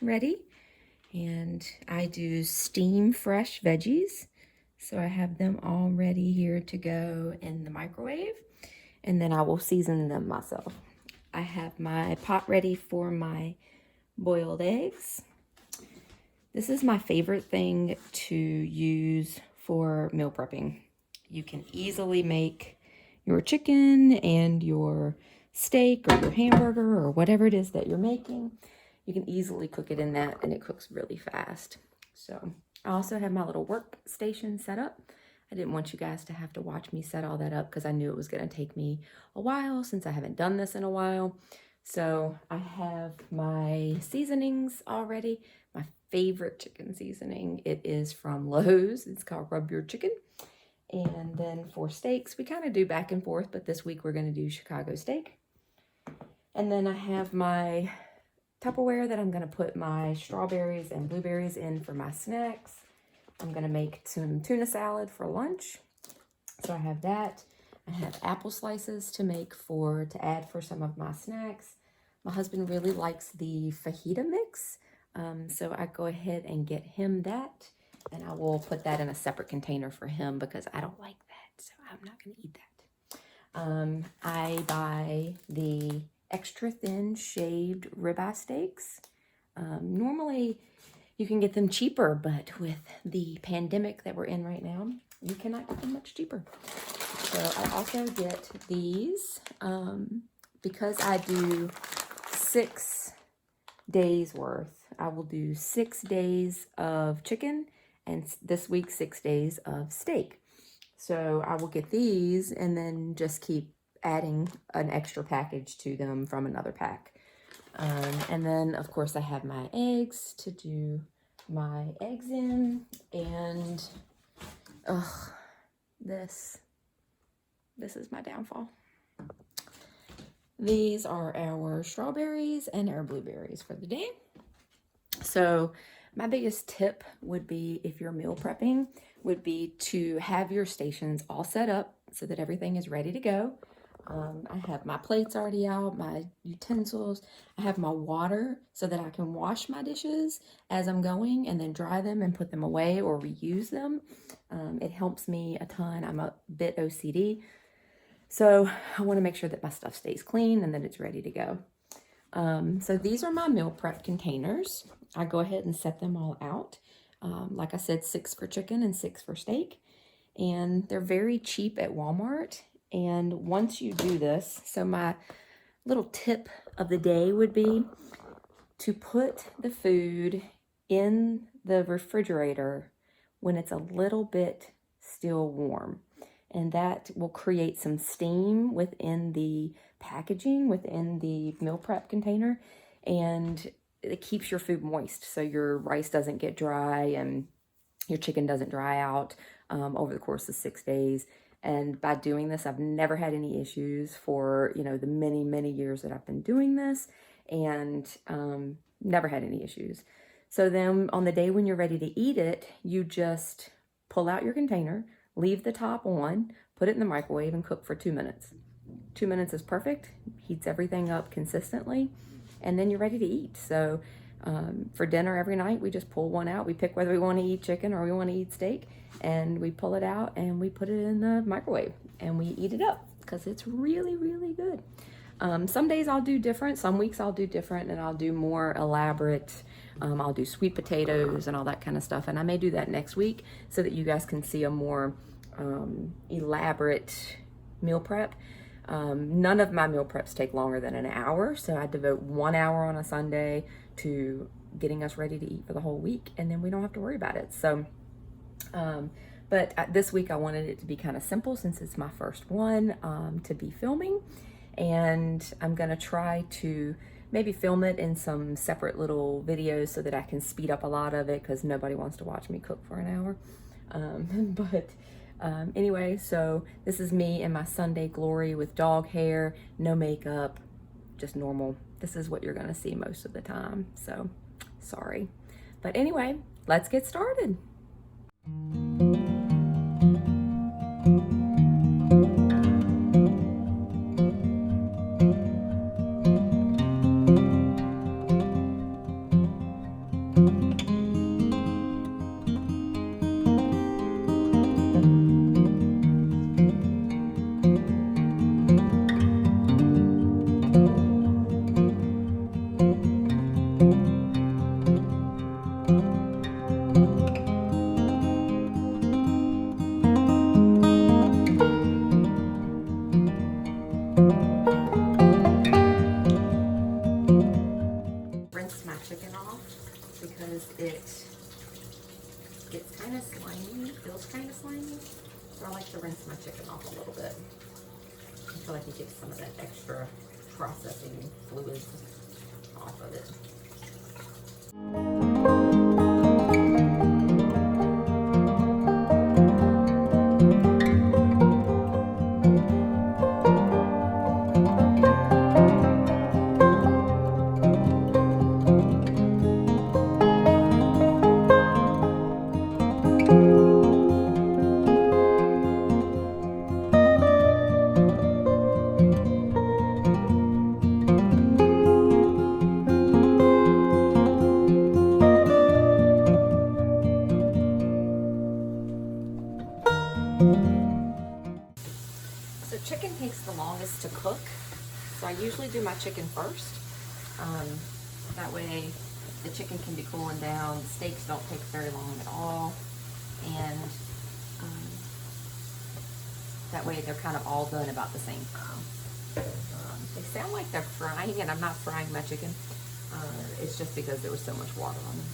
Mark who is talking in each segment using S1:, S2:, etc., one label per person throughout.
S1: ready, and I do steam fresh veggies. So I have them all ready here to go in the microwave, and then I will season them myself. I have my pot ready for my boiled eggs. This is my favorite thing to use for meal prepping. You can easily make your chicken and your steak or your hamburger or whatever it is that you're making. You can easily cook it in that, and it cooks really fast. So I also have my little workstation set up. I didn't want you guys to have to watch me set all that up because I knew it was going to take me a while since I haven't done this in a while. So I have my seasonings already. My favorite chicken seasoning. It is from Lowe's. It's called Rub Your Chicken. And then for steaks, we kind of do back and forth, but this week we're going to do Chicago steak. And then I have my Tupperware that I'm going to put my strawberries and blueberries in for my snacks. I'm going to make some tuna salad for lunch. So I have that. I have apple slices to add for some of my snacks. My husband really likes the fajita mix. So I go ahead and get him that, and I will put that in a separate container for him because I don't like that, so I'm not going to eat that. I buy the extra thin shaved ribeye steaks. Normally you can get them cheaper, but with the pandemic that we're in right now, you cannot get them much cheaper. So I also get these because I do 6 days worth. I will do 6 days of chicken and this week 6 days of steak. So I will get these and then just keep adding an extra package to them from another pack. And then of course I have my eggs to do my eggs in, and this is my downfall. These are our strawberries and our blueberries for the day. So my biggest tip would be, if you're meal prepping, would be to have your stations all set up so that everything is ready to go. I have my plates already out, my utensils. I have my water so that I can wash my dishes as I'm going and then dry them and put them away or reuse them. It helps me a ton. I'm a bit OCD. So I want to make sure that my stuff stays clean and that it's ready to go. So these are my meal prep containers. I go ahead and set them all out. Like I said, 6 for chicken and 6 for steak. And they're very cheap at Walmart. And once you do this, so my little tip of the day would be to put the food in the refrigerator when it's a little bit still warm. And that will create some steam within the packaging, within the meal prep container, and it keeps your food moist so your rice doesn't get dry and your chicken doesn't dry out over the course of 6 days. And by doing this, I've never had any issues for, the many, many years that I've been doing this, and never had any issues. So then on the day when you're ready to eat it, you just pull out your container, leave the top on, put it in the microwave, and cook for 2 minutes. 2 minutes is perfect, heats everything up consistently, and then you're ready to eat. So for dinner every night, we just pull one out. We pick whether we want to eat chicken or we want to eat steak, and we pull it out and we put it in the microwave and we eat it up because it's really, really good. Some days I'll do different. Some weeks I'll do different, and I'll do more elaborate. I'll do sweet potatoes and all that kind of stuff. And I may do that next week so that you guys can see a more elaborate meal prep. None of my meal preps take longer than an hour. So I devote 1 hour on a Sunday to getting us ready to eat for the whole week. And then we don't have to worry about it. So, but this week I wanted it to be kind of simple since it's my first one to be filming. And I'm going to try to maybe film it in some separate little videos so that I can speed up a lot of it because nobody wants to watch me cook for an hour. Anyway, so this is me in my Sunday glory with dog hair, no makeup, just normal. This is what you're going to see most of the time. So sorry. But anyway, let's get started. I like to rinse my chicken off a little bit. I feel like it gets some of that extra processing fluids off of it. So chicken takes the longest to cook, so I usually do my chicken first. That way the chicken can be cooling down, the steaks don't take very long at all, and that way they're kind of all done about the same time. They sound like they're frying, and I'm not frying my chicken. It's just because there was so much water on them.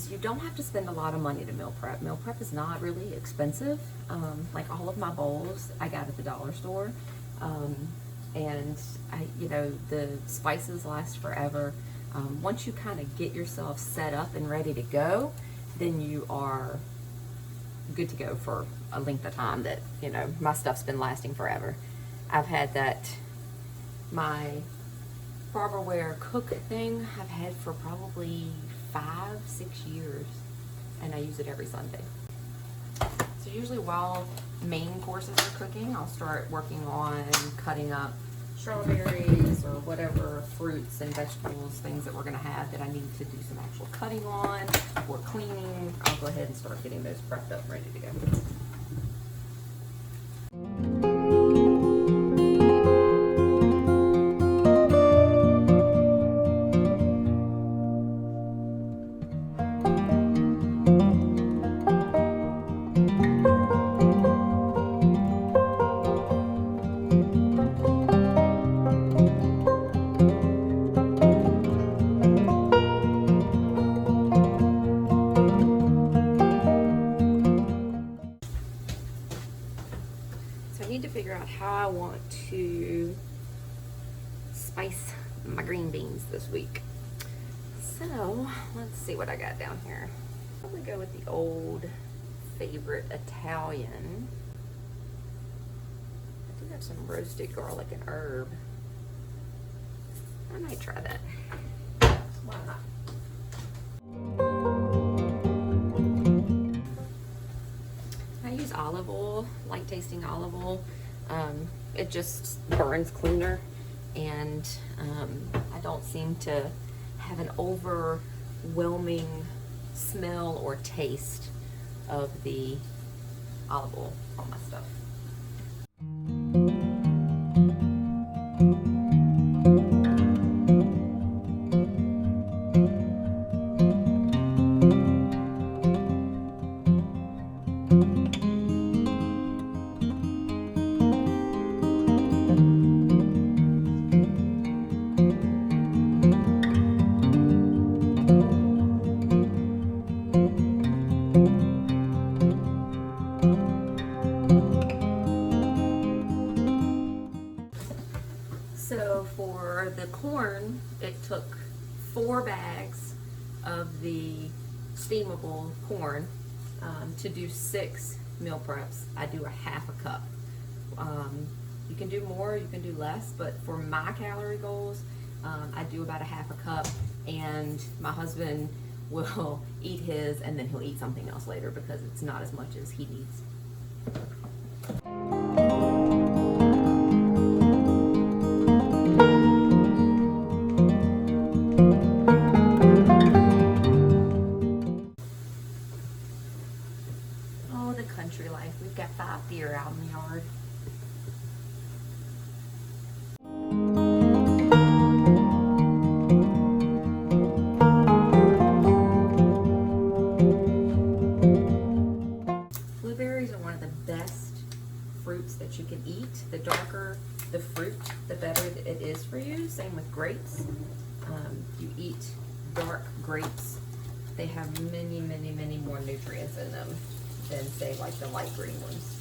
S1: You don't have to spend a lot of money to meal prep. Meal prep is not really expensive. Like all of my bowls I got at the dollar store. And the spices last forever. Once you kind of get yourself set up and ready to go, then you are good to go for a length of time that, my stuff's been lasting forever. I've had my Farberware cook thing I've had for probably 5-6 years, and I use it every Sunday. So usually while main courses are cooking, I'll start working on cutting up strawberries or whatever fruits and vegetables, things that we're going to have that I need to do some actual cutting on or cleaning. I'll go ahead and start getting those prepped up and ready to go. How I want to spice my green beans this week. So let's see what I got down here. Probably go with the old favorite Italian. I do have some roasted garlic and herb. I might try that. Why not? I use olive oil, light tasting olive oil. It just burns cleaner, and I don't seem to have an overwhelming smell or taste of the olive oil on my stuff. So for the corn, it took 4 bags of the steamable corn to do 6 meal preps. I do a half a cup. You can do more, you can do less, but for my calorie goals, I do about a half a cup, and my husband will eat his and then he'll eat something else later because it's not as much as he needs. hard. Blueberries are one of the best fruits that you can eat. The darker the fruit, the better it is for you. Same with grapes. You eat dark grapes, they have many, many, many more nutrients in them than, say, like the light green ones.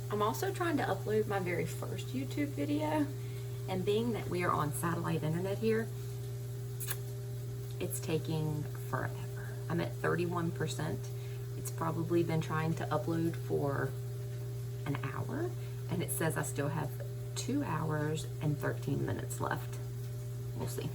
S1: I'm also trying to upload my very first YouTube video, and being that we are on satellite internet here, it's taking forever. I'm at 31%. It's probably been trying to upload for an hour, and it says I still have 2 hours and 13 minutes left. We'll see.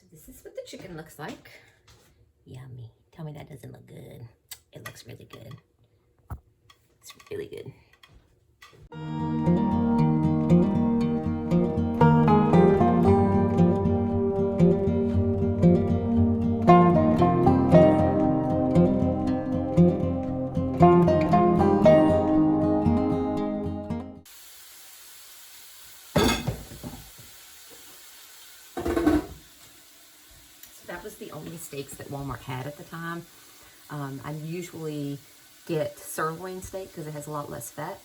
S1: This is what the chicken looks like. Yummy. Tell me that doesn't look good. It looks really good. It's really good. That was the only steaks that Walmart had at the time. I usually get sirloin steak because it has a lot less fat.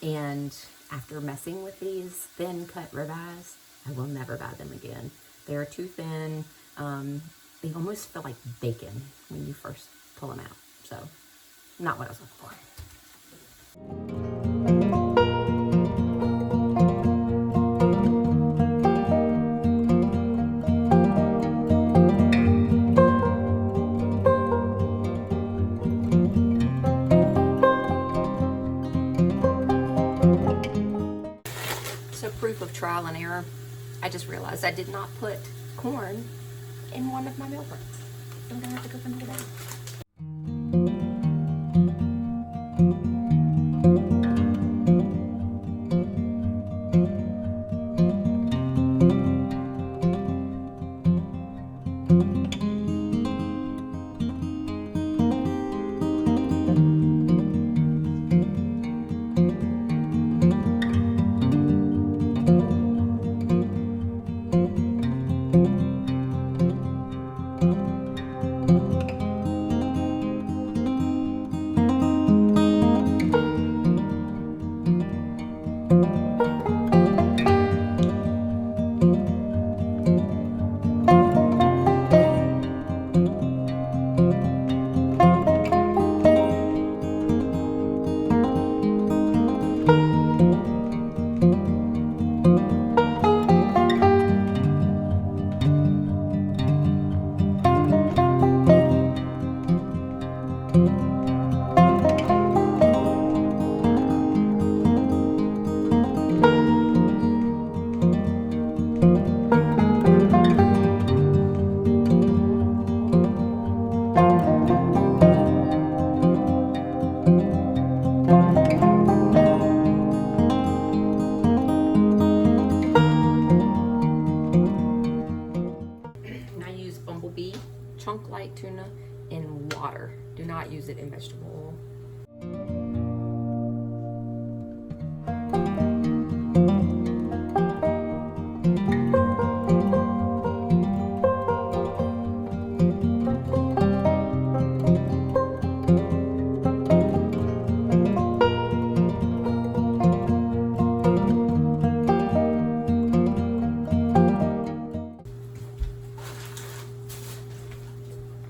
S1: And after messing with these thin cut ribeyes, I will never buy them again. They are too thin. They almost feel like bacon when you first pull them out. So, not what I was looking for. Proof of trial and error, I just realized I did not put corn in one of my meal preps. I'm gonna have to cook them today. tuna in water. Do not use it in vegetable oil.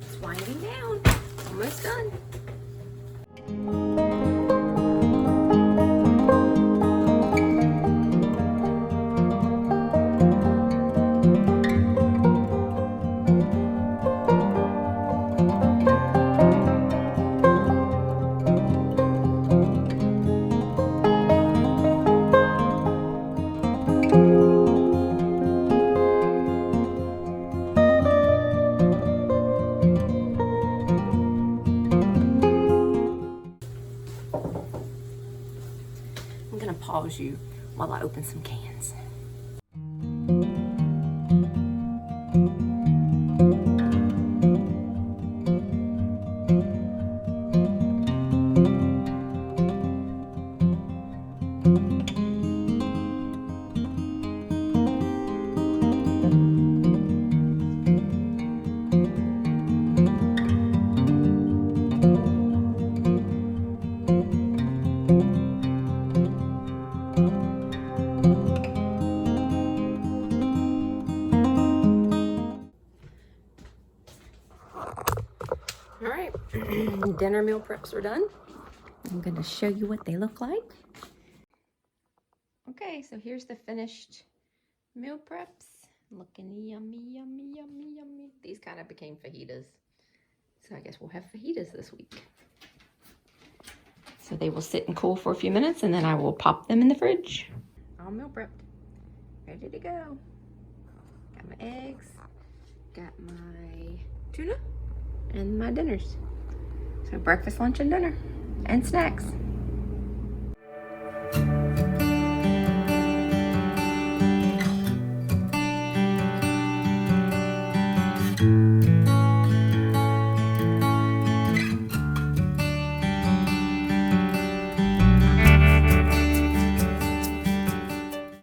S1: It's winding down. Almost done. I'm gonna pause you while I open some cans. All right, dinner meal preps are done. I'm gonna show you what they look like. Okay, so here's the finished meal preps. Looking yummy, yummy, yummy, yummy. These kind of became fajitas. So I guess we'll have fajitas this week. So they will sit and cool for a few minutes and then I will pop them in the fridge. All meal prepped, ready to go. Got my eggs, got my tuna, and my dinners. So breakfast, lunch, and dinner, and snacks.